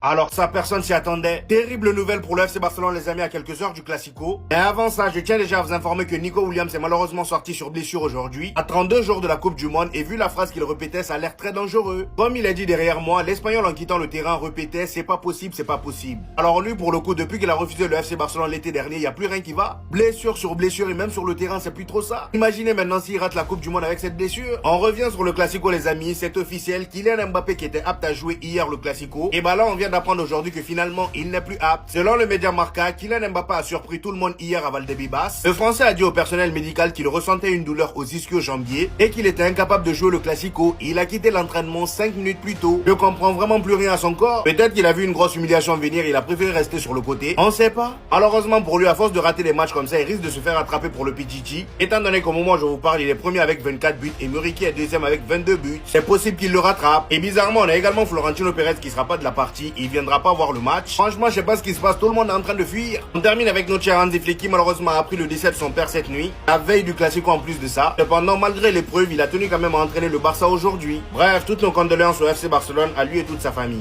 Alors ça, personne s'y attendait. Terrible nouvelle pour le FC Barcelone, les amis, à quelques heures du Classico. Mais avant ça, je tiens déjà à vous informer que Nico Williams est malheureusement sorti sur blessure aujourd'hui, à 32 jours de la Coupe du Monde, et vu la phrase qu'il répétait, ça a l'air très dangereux. Comme il a dit derrière moi, l'Espagnol en quittant le terrain répétait « c'est pas possible, c'est pas possible ». Alors lui, pour le coup, depuis qu'il a refusé le FC Barcelone l'été dernier, il y a plus rien qui va. Blessure sur blessure, et même sur le terrain, c'est plus trop ça. Imaginez maintenant s'il rate la Coupe du Monde avec cette blessure. On revient sur le Classico, les amis, c'est officiel. Kylian Mbappé, qui était apte à jouer hier le Classico, et bah là, on vient d'apprendre aujourd'hui que finalement, il n'est plus apte. Selon le média Marca, Kylian Mbappé a surpris tout le monde hier à Valdebebas. Le Français a dit au personnel médical qu'il ressentait une douleur aux ischio-jambiers et qu'il était incapable de jouer le Classico. Il a quitté l'entraînement 5 minutes plus tôt. Je comprends vraiment plus rien à son corps. Peut-être qu'il a vu une grosse humiliation venir, il a préféré rester sur le côté. On sait pas. Malheureusement pour lui, à force de rater des matchs comme ça, il risque de se faire attraper pour le Pichichi. Étant donné qu'au moment où je vous parle, il est premier avec 24 buts et Muriqi est deuxième avec 22 buts. C'est possible qu'il le rattrape. Et bizarrement, on a également Florentino Pérez qui sera pas de la partie. Il viendra pas voir le match. Franchement, je sais pas ce qui se passe, tout le monde est en train de fuir. On termine avec notre cher Hansi Flick qui malheureusement a appris le décès de son père cette nuit, la veille du Classico en plus de ça. Cependant, malgré l'épreuve, il a tenu quand même à entraîner le Barça aujourd'hui. Bref, toutes nos condoléances au FC Barcelone, à lui et toute sa famille.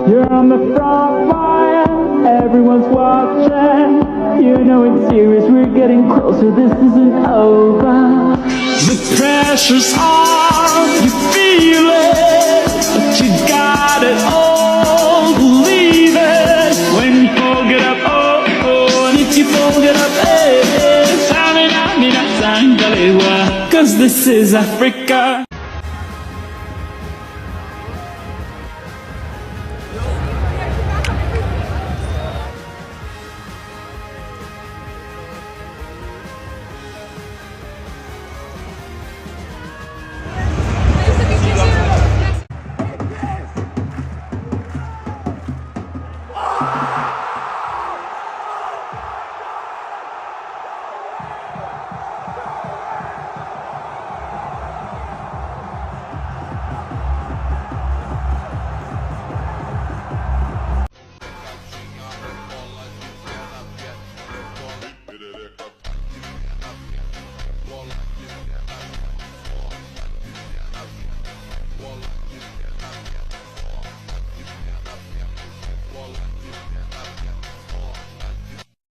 You're on the front line, everyone's watching. You know it's serious, we're getting closer, this isn't over. The pressure's on, you feel it, but you got it all, believe it. When you fold it up, oh, oh, and if you fold it up, hey, hey, cause this is Africa.